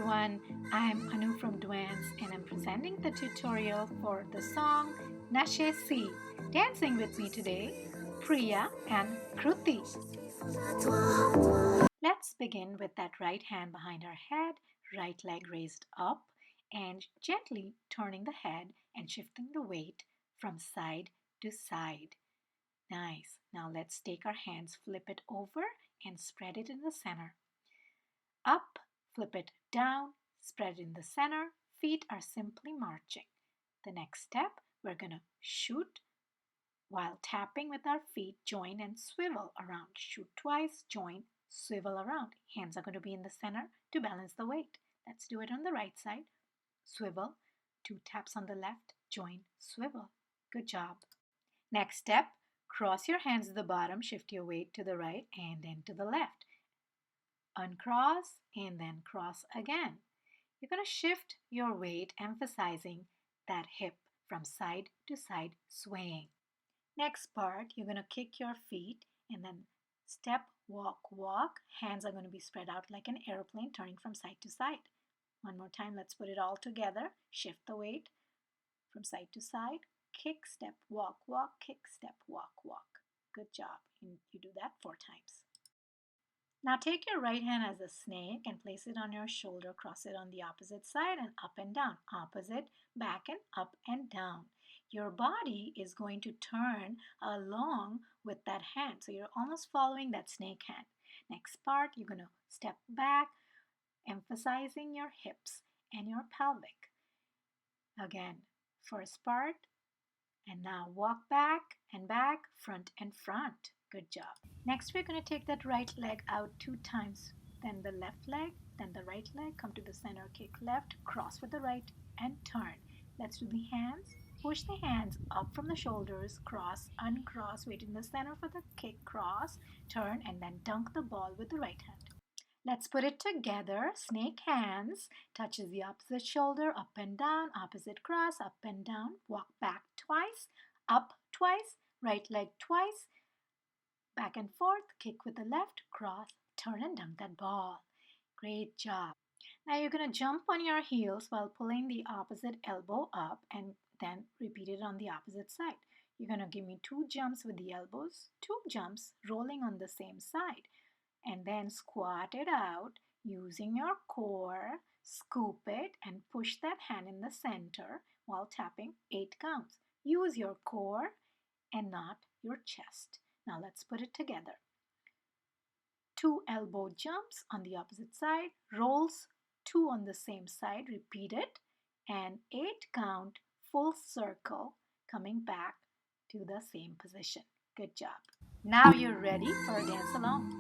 everyone, I'm Anu from Dwance and I'm presenting the tutorial for the song Nashe Shi. Dancing with me today, Priya and Kruti. Let's begin with that right hand behind our head, right leg raised up and gently turning the head and shifting the weight from side to side. Nice. Now let's take our hands, flip it over and spread it in the center. Up, flip it down, spread in the center, feet are simply marching. The next step, we're going to shoot while tapping with our feet, join and swivel around. Shoot twice, join, swivel around. Hands are going to be in the center to balance the weight. Let's do it on the right side. Swivel, 2 taps on the left, join, swivel. Good job. Next step, cross your hands to the bottom, shift your weight to the right and then to the left. Uncross and then cross again. You're going to shift your weight, emphasizing that hip from side to side swaying. Next part, you're going to kick your feet and then step, walk, walk. Hands are going to be spread out like an airplane, turning from side to side. One more time, let's put it all together. Shift the weight from side to side. Kick, step, walk, walk, kick, step, walk, walk. Good job. You do that 4 times. Now take your right hand as a snake and place it on your shoulder, cross it on the opposite side and up and down, opposite, back and up and down. Your body is going to turn along with that hand. So you're almost following that snake hand. Next part, you're going to step back, emphasizing your hips and your pelvic. Again, first part, and now walk back, front and front. Good job. Next, we're going to take that right leg out 2 times. Then the left leg, then the right leg. Come to the center, kick left, cross with the right, and turn. Let's do the hands. Push the hands up from the shoulders, cross, uncross, weight in the center for the kick, cross, turn, and then dunk the ball with the right hand. Let's put it together. Snake hands, touches the opposite shoulder, up and down, opposite cross, up and down, walk back twice, up twice, right leg twice, back and forth, kick with the left, cross, turn and dunk that ball. Great job. Now you're going to jump on your heels while pulling the opposite elbow up and then repeat it on the opposite side. You're going to give me 2 jumps with the elbows, 2 jumps rolling on the same side. And then squat it out using your core, scoop it and push that hand in the center while tapping 8 counts. Use your core and not your chest. Now let's put it together. 2 elbow jumps on the opposite side, rolls 2 on the same side, repeat it, and 8 count full circle coming back to the same position. Good job. Now you're ready for a dance along.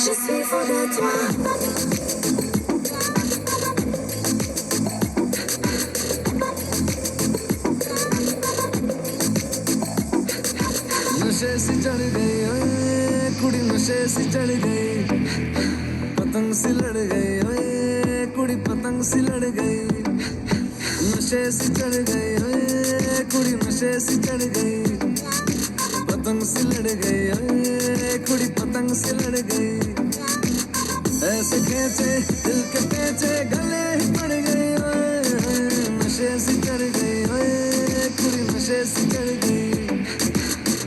Je suis fou de toi. नशे सी चढ़ गई ओए कुड़ी नशे सी चढ़ गई पतंग सी लड़ गई ओए कुड़ी पतंग सी लड़ गई नशे सी चढ़ गई ओए कुड़ी नशे सी चढ़ गई पतंग सी लड़ गई ओए कुड़ी पतंग सी लड़ गई ऐसे खेचे दिल के पेचे गले ही पड़ गई ओए नशे सी चढ़ गई ओए कुड़ी नशे सी चढ़ गई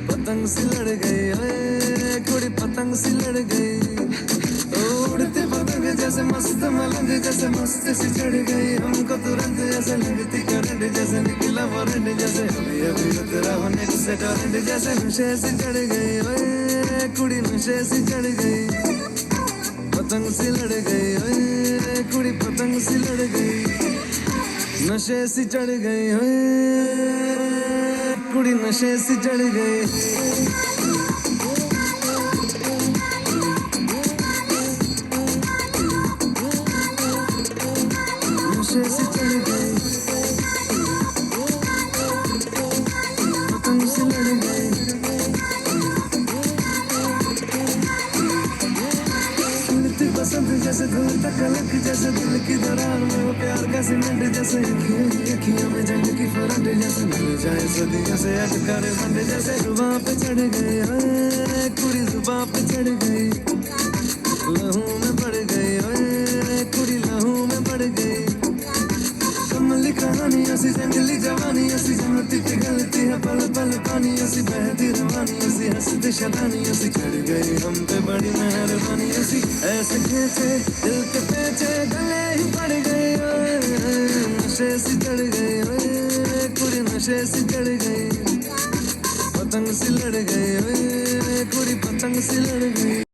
पतंग सी लड़ गई ओए कुड़ी पतंग सी लड़ गई उड़ती पतंग जैसे मस्त मलंग जैसे मस्त सी चढ़ गई हमको तुरंत जैसे लगती करंट जैसे निकला वारंट जैसे अभी अभी तेरा होने से टोरेंट जैसे नशे सी चढ़ गई ओए कुड़ी नशे सी चढ़ गई पतंग सी लड़ गई ओए कुड़ी पतंग सी लड़ गई नशे सी चढ़ गई ओए कुड़ी नशे सी चढ़ गई नशे सी चढ़ गई पतंग सी लड़ गई उड़ती बसंत जैसे धूल तक लक जैसे दिल की दरार में प्यार का सीमेंट जैसे अखियों में जंग की फरंट जैसे मिल जाए सदियों से अटकर बंद जैसे जुबां पे चढ़ गई ओए कुड़ी जुबां पे चढ़ गई लहू में पड़ गई ओए कुड़ी लहू में पड़ गई कमली कहानी ऐसी जंगली जवानी ऐसी जन्नती की गलती है पल पल पानी ऐसी बहती रवानी ऐसी हंसती शैतानी ऐसी चढ़ गई हम पे बड़ी मेहरबानी ऐसी ऐसे खींचे दिल के पेचे गले ही पड़ गई ओए नशे सी चढ़ गई ओए कुड़ी नशे सी चढ़ गई पतंग सी लड़ गई ओए कुड़ी पतंग सी लड़ गई